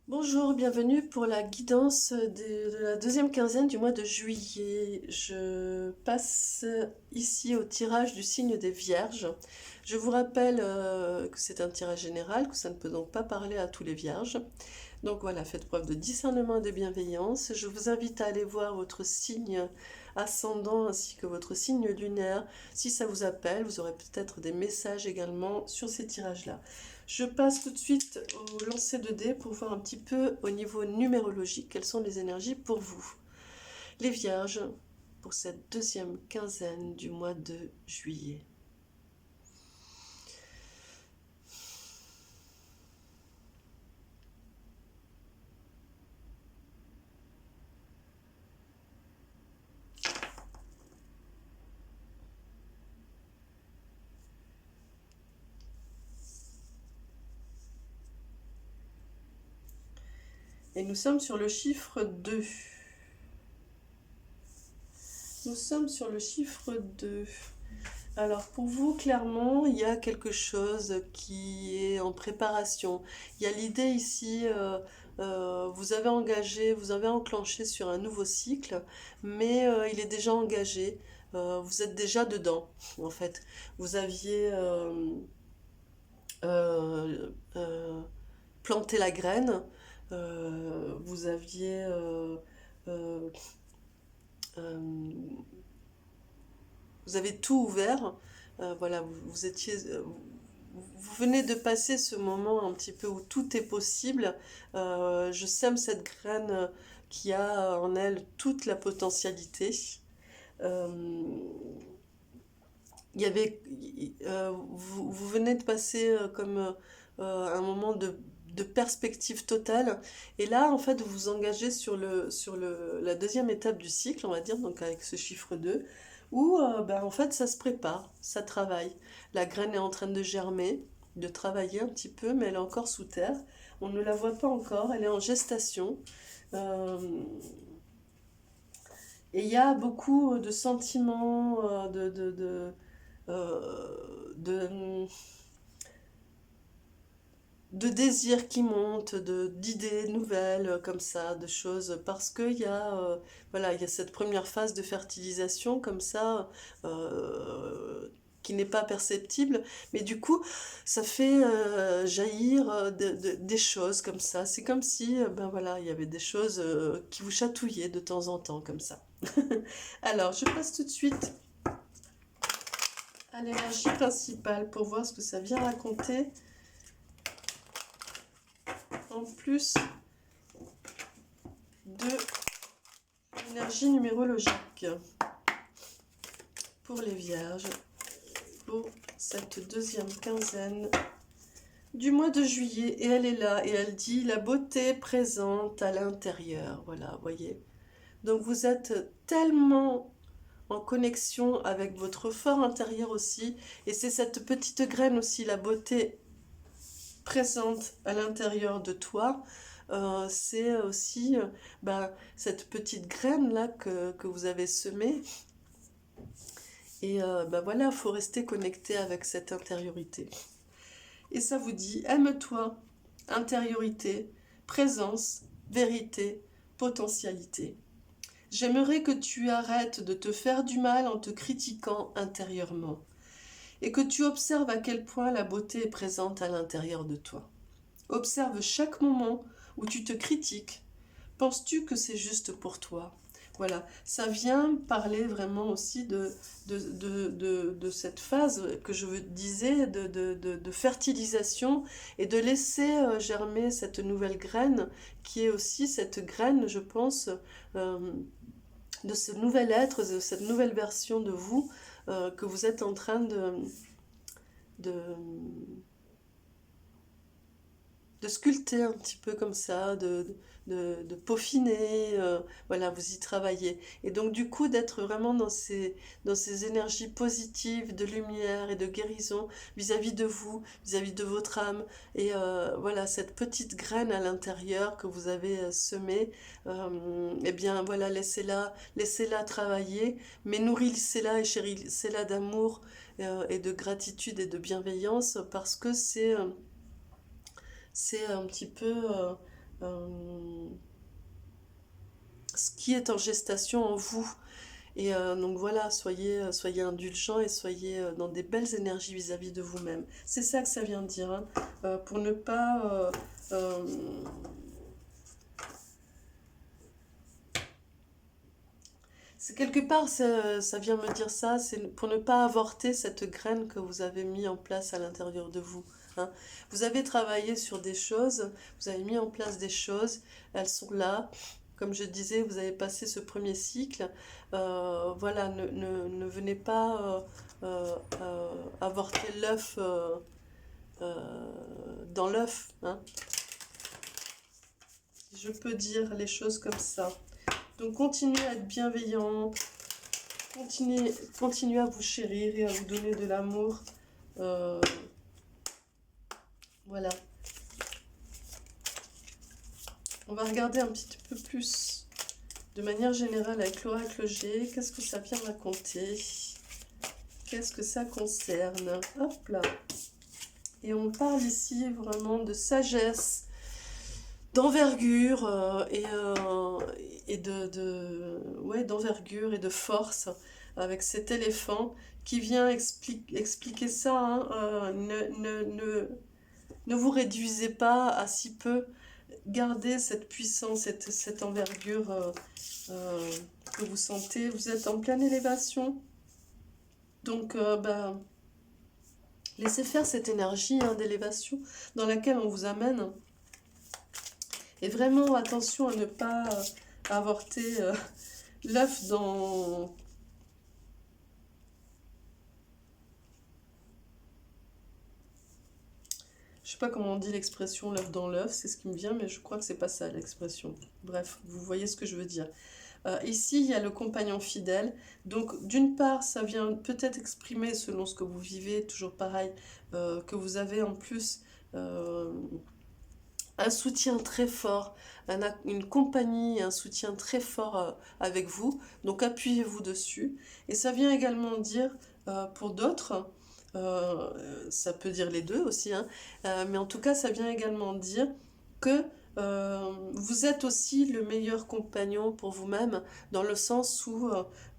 Bonjour, bienvenue pour la guidance de la deuxième quinzaine du mois de juillet. Je passe ici au tirage du signe des Vierges. Je vous rappelle que c'est un tirage général, que ça ne peut donc pas parler à tous les Vierges. Donc voilà, faites preuve de discernement et de bienveillance. Je vous invite à aller voir votre signe ascendant ainsi que votre signe lunaire. Si ça vous appelle, vous aurez peut-être des messages également sur ces tirages-là. Je passe tout de suite au lancer de dés pour voir un petit peu au niveau numérologique quelles sont les énergies pour vous. Les Vierges, pour cette deuxième quinzaine du mois de juillet. Et nous sommes sur le chiffre 2. Nous sommes sur le chiffre 2. Alors pour vous, clairement, il y a quelque chose qui est en préparation. Il y a l'idée ici, vous avez engagé, vous avez enclenché sur un nouveau cycle, mais il est déjà engagé. Vous êtes déjà dedans, en fait. Vous aviez euh, euh, planté la graine, vous aviez euh, euh, vous avez tout ouvert. Voilà, vous étiez, vous venez de passer ce moment un petit peu où tout est possible. Je sème cette graine qui a en elle toute la potentialité. Euh, il y avait, vous venez de passer comme un moment de perspective totale. Et là, en fait, vous vous engagez la deuxième étape du cycle, on va dire, donc avec ce chiffre 2 où ben, en fait, ça se prépare, ça travaille. La graine est en train de germer, de travailler un petit peu, mais elle est encore sous terre. On ne la voit pas encore, elle est en gestation. Euh, et il y a beaucoup de sentiments, de de désirs qui montent, d'idées nouvelles comme ça, de choses, parce qu'il y a, voilà, il y a cette première phase de fertilisation comme ça, euh, qui n'est pas perceptible, mais du coup, ça fait jaillir des choses comme ça. C'est comme si, ben voilà, il y avait des choses qui vous chatouillaient de temps en temps comme ça. Alors, je passe tout de suite à l'énergie principale pour voir ce que ça vient raconter en plus de l'énergie numérologique pour les Vierges pour cette deuxième quinzaine du mois de juillet. Et elle est là et elle dit la beauté présente à l'intérieur. Voilà, voyez. Donc vous êtes tellement en connexion avec votre fort intérieur aussi. Et c'est cette petite graine aussi, la beauté présente à l'intérieur de toi. C'est aussi ben, cette petite graine là que vous avez semée. Et ben voilà, il faut rester connecté avec cette intériorité. Et ça vous dit, aime-toi, intériorité, présence, vérité, potentialité. J'aimerais que tu arrêtes de te faire du mal en te critiquant intérieurement et que tu observes à quel point la beauté est présente à l'intérieur de toi. Observe chaque moment où tu te critiques. Penses-tu que c'est juste pour toi? Voilà, ça vient parler vraiment aussi de cette phase que je disais de fertilisation et de laisser germer cette nouvelle graine qui est aussi cette graine, je pense, euh, de ce nouvel être, de cette nouvelle version de vous que vous êtes en train de, de sculpter un petit peu comme ça, de peaufiner, voilà, vous y travaillez. Et donc du coup d'être vraiment dans ces énergies positives, de lumière et de guérison vis-à-vis de vous, vis-à-vis de votre âme. Et voilà, cette petite graine à l'intérieur que vous avez semée, eh bien voilà, laissez-la travailler, mais nourrissez-la et chérissez-la d'amour et de gratitude et de bienveillance parce que c'est un petit peu ce qui est en gestation en vous. Et donc voilà, soyez indulgents et soyez dans des belles énergies vis-à-vis de vous-même. C'est ça que ça vient de dire, hein, pour ne pas... c'est quelque part, ça vient me dire ça, c'est pour ne pas avorter cette graine que vous avez mis en place à l'intérieur de vous. Hein. Vous avez travaillé sur des choses, vous avez mis en place des choses, elles sont là. Comme je disais, vous avez passé ce premier cycle. Voilà, ne venez pas avorter l'œuf dans l'œuf. Hein. Je peux dire les choses comme ça. Donc continuez à être bienveillant, continuez à vous chérir et à vous donner de l'amour. Voilà. On va regarder un petit peu plus de manière générale avec l'oracle G. Qu'est-ce que ça vient raconter? Qu'est-ce que ça concerne? Hop là. Et on parle ici vraiment de sagesse, d'envergure et d'envergure et de force avec cet éléphant qui vient expliquer ça. Hein, ne vous réduisez pas à si peu. Gardez cette puissance, cette envergure que vous sentez. Vous êtes en pleine élévation. Donc, laissez faire cette énergie d'élévation dans laquelle on vous amène. Et vraiment, attention à ne pas avorter l'œuf dans... Je sais pas comment on dit l'expression l'œuf dans l'œuf, c'est ce qui me vient, mais je crois que c'est pas ça l'expression. Bref, vous voyez ce que je veux dire. Ici, il y a le compagnon fidèle. Donc, d'une part, ça vient peut-être exprimer, selon ce que vous vivez, toujours pareil, que vous avez en plus un soutien très fort, une compagnie, un soutien très fort avec vous. Donc, appuyez-vous dessus. Et ça vient également dire, pour d'autres, ça peut dire les deux aussi, hein, mais en tout cas, ça vient également dire que vous êtes aussi le meilleur compagnon pour vous-même, dans le sens où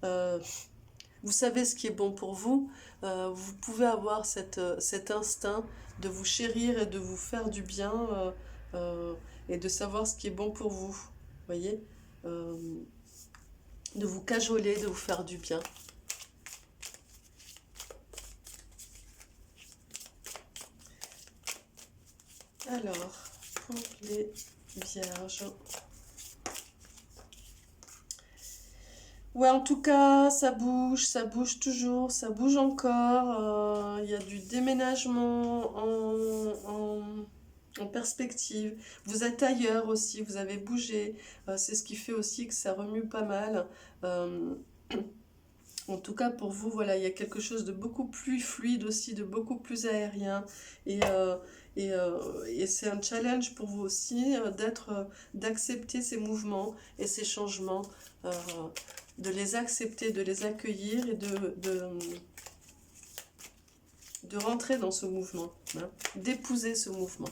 vous savez ce qui est bon pour vous, vous pouvez avoir cet instinct de vous chérir et de vous faire du bien, et de savoir ce qui est bon pour vous, voyez, de vous cajoler, de vous faire du bien. Alors, pour les vierges. Ouais, en tout cas, ça bouge toujours, ça bouge encore. Il y a du déménagement en perspective. Vous êtes ailleurs aussi, vous avez bougé. C'est ce qui fait aussi que ça remue pas mal. En tout cas, pour vous, voilà, il y a quelque chose de beaucoup plus fluide aussi, de beaucoup plus aérien. Et c'est un challenge pour vous aussi d'accepter ces mouvements et ces changements, de les accepter, de les accueillir et de rentrer dans ce mouvement, hein, d'épouser ce mouvement.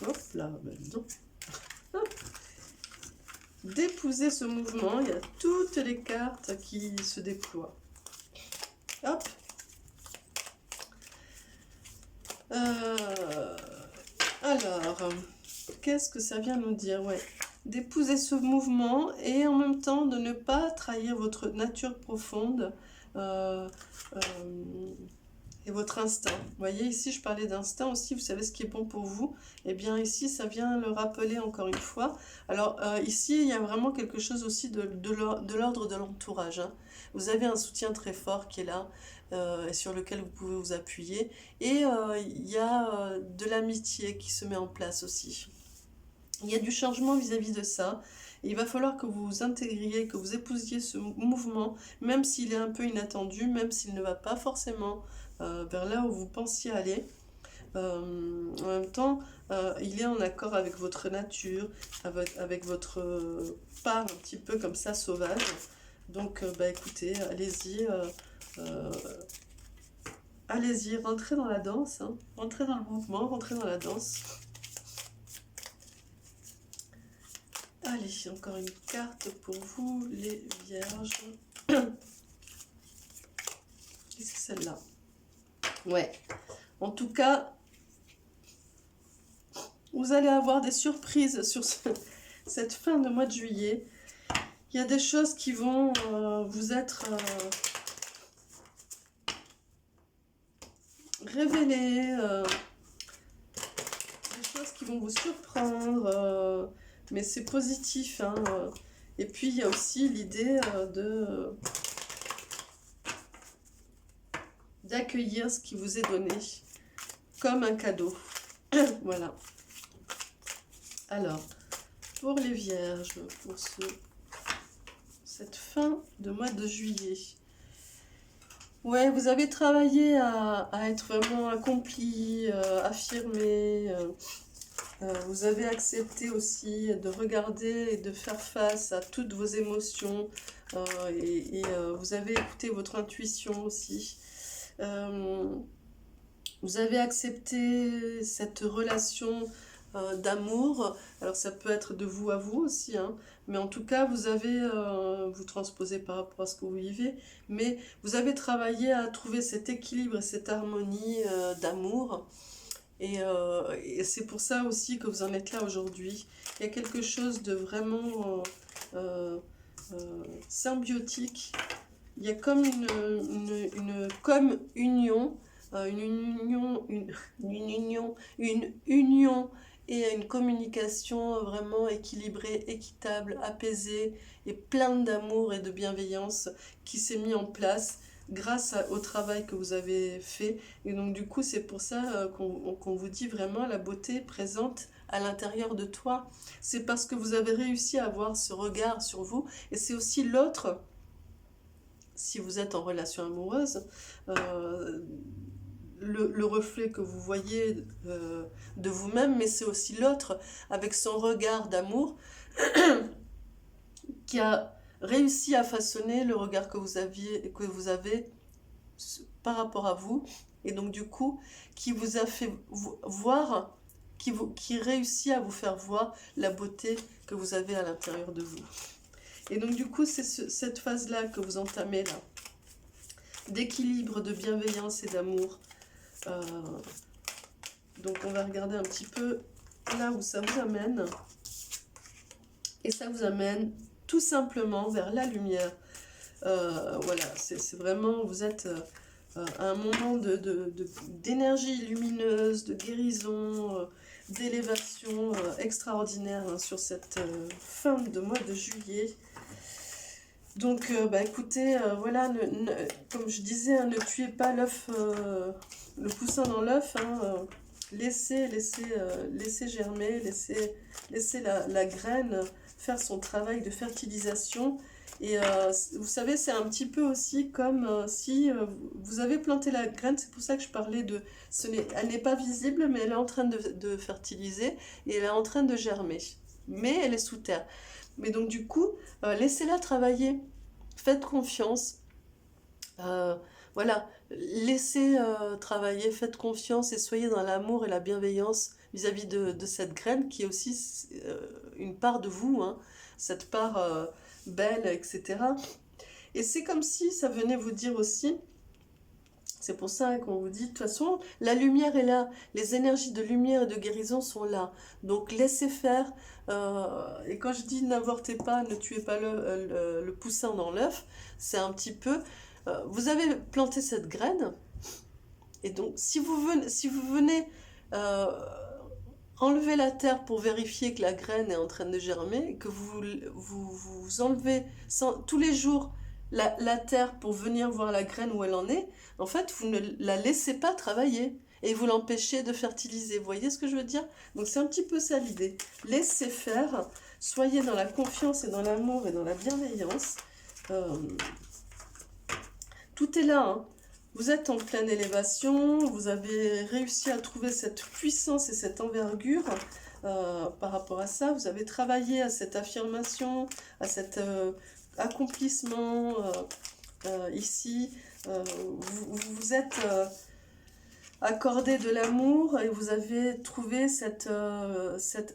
Hop là, ben non. D'épouser ce mouvement, il y a toutes les cartes qui se déploient. Hop. Alors, qu'est-ce que ça vient nous dire? Ouais. D'épouser ce mouvement et en même temps de ne pas trahir votre nature profonde et votre instinct. Vous voyez, ici, je parlais d'instinct aussi, vous savez ce qui est bon pour vous. Et bien ici, ça vient le rappeler encore une fois. Alors, ici, il y a vraiment quelque chose aussi de l'ordre de l'entourage. Hein. Vous avez un soutien très fort qui est là, et sur lequel vous pouvez vous appuyer. Et il y a de l'amitié qui se met en place aussi. Il y a du changement vis-à-vis de ça. Et il va falloir que vous vous intégriez, que vous épousiez ce mouvement, même s'il est un peu inattendu, même s'il ne va pas forcément vers là où vous pensiez aller. En même temps, il est en accord avec votre nature, avec votre part un petit peu comme ça sauvage. Donc, écoutez, allez-y, allez-y, rentrez dans la danse, hein. Rentrez dans le mouvement, rentrez dans la danse. Allez, encore une carte pour vous, les vierges. Et c'est celle-là. Ouais. En tout cas, vous allez avoir des surprises sur cette fin de mois de juillet. Il y a des choses qui vont vous être révélées, des choses qui vont vous surprendre, mais c'est positif, hein. Et puis il y a aussi l'idée d'accueillir ce qui vous est donné comme un cadeau. Voilà. Alors, pour les vierges, pour cette fin de mois de juillet, ouais, vous avez travaillé à être vraiment accompli, affirmé. Vous avez accepté aussi de regarder et de faire face à toutes vos émotions. Vous avez écouté votre intuition aussi. Vous avez accepté cette relation d'amour. Alors ça peut être de vous à vous aussi, hein, mais en tout cas vous transposez par rapport à ce que vous vivez, mais vous avez travaillé à trouver cet équilibre et cette harmonie d'amour. Et c'est pour ça aussi que vous en êtes là aujourd'hui. Il y a quelque chose de vraiment symbiotique. Il y a comme une union, une union et une communication vraiment équilibrée, équitable, apaisée et pleine d'amour et de bienveillance qui s'est mis en place grâce au travail que vous avez fait. Et donc du coup, c'est pour ça qu'on vous dit vraiment la beauté présente à l'intérieur de toi. C'est parce que vous avez réussi à avoir ce regard sur vous. Et c'est aussi l'autre, si vous êtes en relation amoureuse, le reflet que vous voyez de vous-même, mais c'est aussi l'autre avec son regard d'amour qui a réussi à façonner le regard que vous avez par rapport à vous, et donc du coup qui vous a fait voir, qui réussit à vous faire voir la beauté que vous avez à l'intérieur de vous. Et donc du coup c'est cette phase là que vous entamez là, d'équilibre, de bienveillance et d'amour. Donc on va regarder un petit peu là où ça vous amène. Et ça vous amène tout simplement vers la lumière. Voilà, c'est vraiment, vous êtes à un moment d'énergie lumineuse, de guérison, d'élévation extraordinaire, hein, sur cette fin de mois de juillet. Donc, écoutez, voilà, comme je disais, hein, ne tuez pas l'œuf, le poussin dans l'œuf, hein, laissez germer, laissez la graine faire son travail de fertilisation. Et vous savez, c'est un petit peu aussi comme si vous avez planté la graine. C'est pour ça que je parlais de... elle n'est pas visible, mais elle est en train de fertiliser et elle est en train de germer. Mais elle est sous terre. Mais donc du coup, laissez-la travailler. Faites confiance. Voilà, laissez travailler, faites confiance et soyez dans l'amour et la bienveillance vis-à-vis de cette graine qui est aussi une part de vous, hein, cette part belle, etc. Et c'est comme si ça venait vous dire aussi, c'est pour ça qu'on vous dit, de toute façon, la lumière est là, les énergies de lumière et de guérison sont là. Donc laissez faire, et quand je dis n'avortez pas, ne tuez pas le poussin dans l'œuf, c'est un petit peu, vous avez planté cette graine, et donc si vous venez enlever la terre pour vérifier que la graine est en train de germer, que vous enlevez tous les jours la terre pour venir voir la graine où elle en est, en fait, vous ne la laissez pas travailler et vous l'empêchez de fertiliser. Vous voyez ce que je veux dire? Donc c'est un petit peu ça l'idée. Laissez faire, soyez dans la confiance et dans l'amour et dans la bienveillance. Tout est là, hein. Vous êtes en pleine élévation, vous avez réussi à trouver cette puissance et cette envergure par rapport à ça. Vous avez travaillé à cette affirmation, à cet accomplissement ici. Vous êtes accordé de l'amour et vous avez trouvé cette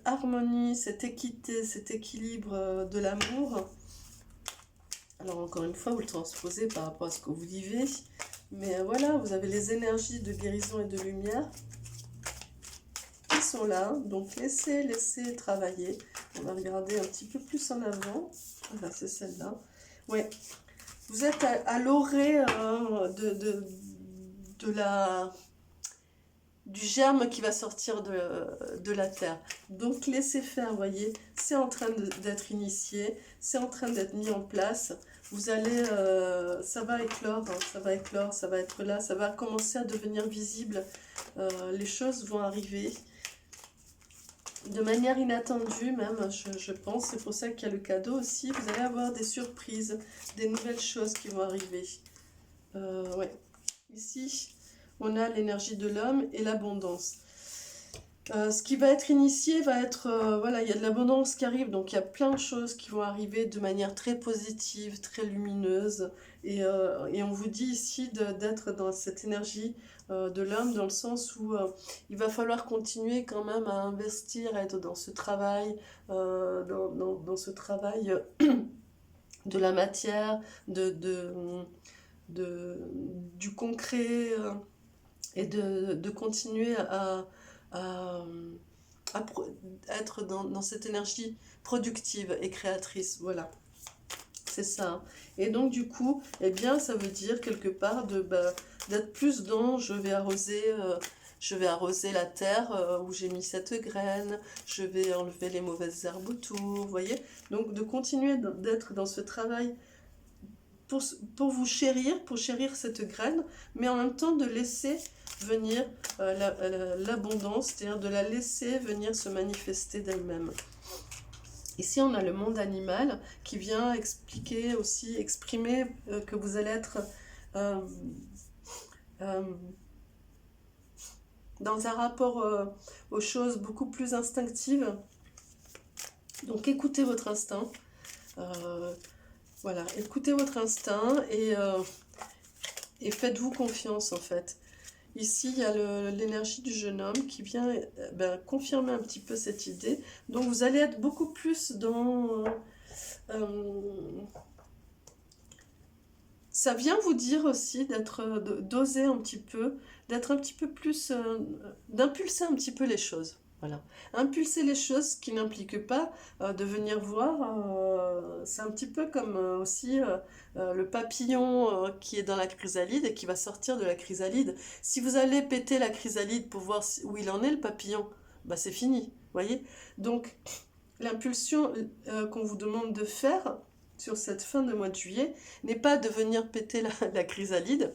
harmonie, cette équité, cet équilibre de l'amour. Alors encore une fois, vous le transposez par rapport à ce que vous vivez. Mais voilà, vous avez les énergies de guérison et de lumière qui sont là. Donc laissez travailler. On va regarder un petit peu plus en avant. Voilà, c'est celle-là. Ouais. Vous êtes à l'orée du germe qui va sortir de la terre. Donc laissez faire, voyez, c'est en train d'être initié, c'est en train d'être mis en place. Vous allez, ça va éclore, hein, ça va éclore, ça va être là, ça va commencer à devenir visible. Les choses vont arriver de manière inattendue même, je pense. C'est pour ça qu'il y a le cadeau aussi. Vous allez avoir des surprises, des nouvelles choses qui vont arriver. Ouais. Ici, on a l'énergie de l'homme et l'abondance. Ce qui va être initié va être, voilà, il y a de l'abondance qui arrive, donc il y a plein de choses qui vont arriver de manière très positive, très lumineuse, et on vous dit ici d'être dans cette énergie de l'homme, dans le sens où il va falloir continuer quand même à investir, à être dans ce travail, dans ce travail de la matière, du concret, et de continuer à être dans cette énergie productive et créatrice. Voilà, c'est ça. Et donc du coup, eh bien, ça veut dire quelque part d'être plus dans je vais arroser la terre où j'ai mis cette graine, je vais enlever les mauvaises herbes autour, vous voyez. Donc de continuer d'être dans ce travail pour vous chérir, pour chérir cette graine, mais en même temps de laisser venir l'abondance, c'est-à-dire de la laisser venir se manifester d'elle-même. Ici, on a le monde animal qui vient expliquer aussi, exprimer que vous allez être dans un rapport aux choses beaucoup plus instinctives. Donc écoutez votre instinct. Voilà, écoutez votre instinct et faites-vous confiance en fait. Ici, il y a l'énergie du jeune homme qui vient confirmer un petit peu cette idée. Donc, vous allez être beaucoup plus dans... ça vient vous dire aussi d'oser un petit peu, d'être un petit peu plus... d'impulser un petit peu les choses. Voilà. Impulser les choses qui n'impliquent pas de venir voir. C'est un petit peu comme aussi le papillon qui est dans la chrysalide et qui va sortir de la chrysalide. Si vous allez péter la chrysalide pour voir où il en est le papillon, bah c'est fini, voyez. Donc l'impulsion qu'on vous demande de faire sur cette fin de mois de juillet n'est pas de venir péter la chrysalide.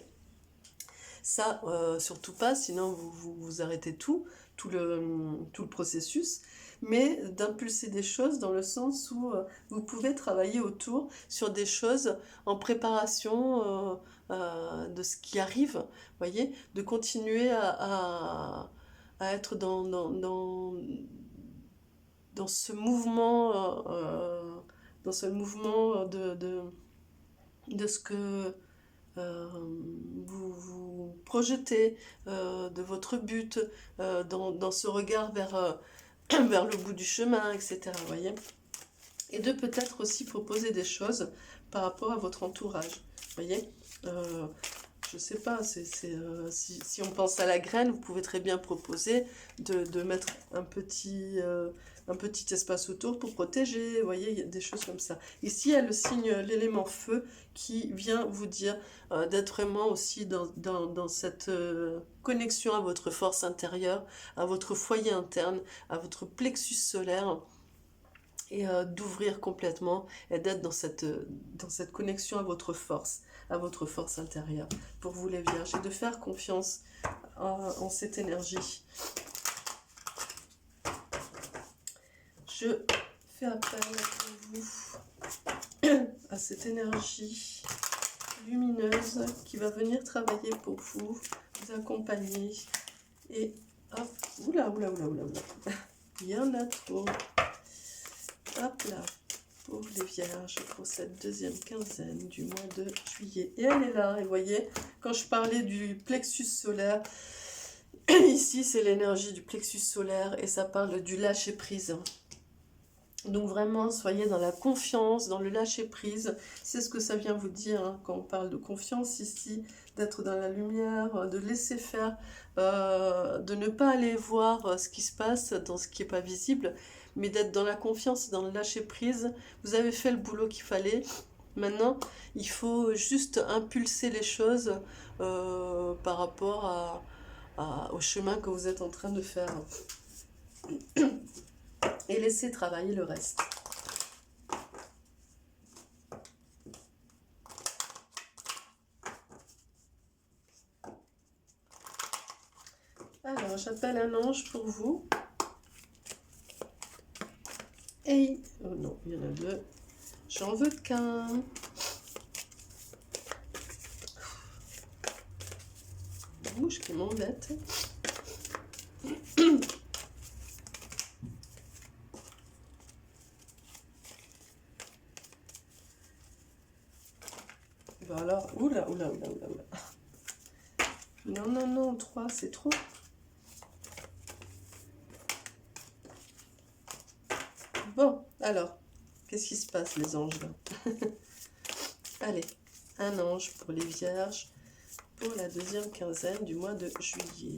Ça, surtout pas, sinon vous arrêtez tout le processus, mais d'impulser des choses dans le sens où vous pouvez travailler autour sur des choses en préparation de ce qui arrive, voyez, de continuer à être dans ce mouvement, de ce que vous projetez de votre but dans ce regard vers le bout du chemin, etc. Voyez, et de peut-être aussi proposer des choses par rapport à votre entourage. Voyez, je sais pas, si on pense à la graine, vous pouvez très bien proposer de mettre un petit espace autour pour protéger, vous voyez, il y a des choses comme ça. Ici, il y a le signe, l'élément feu, qui vient vous dire d'être vraiment aussi dans cette connexion à votre force intérieure, à votre foyer interne, à votre plexus solaire, et d'ouvrir complètement et d'être dans cette connexion à votre force intérieure. Pour vous les vierges, et de faire confiance en cette énergie. Je fais appel à vous, à cette énergie lumineuse qui va venir travailler pour vous, vous accompagner. Et hop, oula, il y en a trop. Hop là, pour les vierges, pour cette deuxième quinzaine du mois de juillet. Et elle est là, et vous voyez, quand je parlais du plexus solaire, Ici, c'est l'énergie du plexus solaire et ça parle du lâcher-prise. Donc vraiment, soyez dans la confiance, dans le lâcher-prise. C'est ce que ça vient vous dire hein, quand on parle de confiance ici, d'être dans la lumière, de laisser faire, de ne pas aller voir ce qui se passe dans ce qui n'est pas visible, mais d'être dans la confiance, dans le lâcher-prise. Vous avez fait le boulot qu'il fallait. Maintenant, il faut juste impulser les choses par rapport au chemin que vous êtes en train de faire. Et laisser travailler le reste. Alors, j'appelle un ange pour vous. Et... oh non, il y en a deux. J'en veux qu'un. Une mouche qui m'embête. Alors, oula. Non, 3, c'est trop. Bon, alors, qu'est-ce qui se passe, les anges, là? Allez, un ange pour les vierges, pour la deuxième quinzaine du mois de juillet.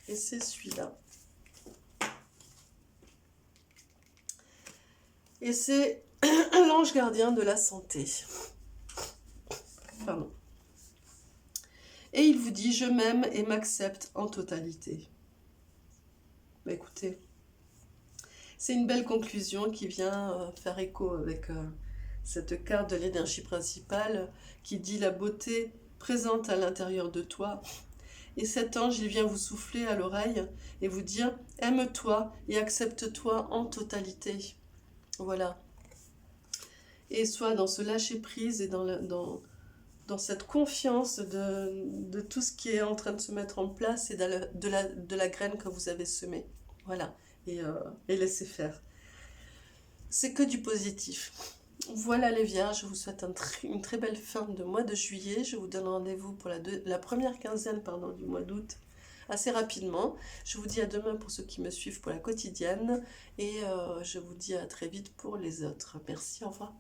Et c'est celui-là. Et c'est l'ange gardien de la santé. Pardon. Et il vous dit, je m'aime et m'accepte en totalité. Bah, écoutez, c'est une belle conclusion qui vient faire écho avec cette carte de l'énergie principale qui dit la beauté présente à l'intérieur de toi. Et cet ange, il vient vous souffler à l'oreille et vous dire, aime-toi et accepte-toi en totalité. Voilà. Et soit dans ce lâcher-prise et dans cette confiance de tout ce qui est en train de se mettre en place et de la graine que vous avez semée. Voilà. Et laissez faire. C'est que du positif. Voilà les vierges, je vous souhaite une très belle fin de mois de juillet. Je vous donne rendez-vous pour la première quinzaine du mois d'août, assez rapidement. Je vous dis à demain pour ceux qui me suivent pour la quotidienne et je vous dis à très vite pour les autres. Merci, au revoir.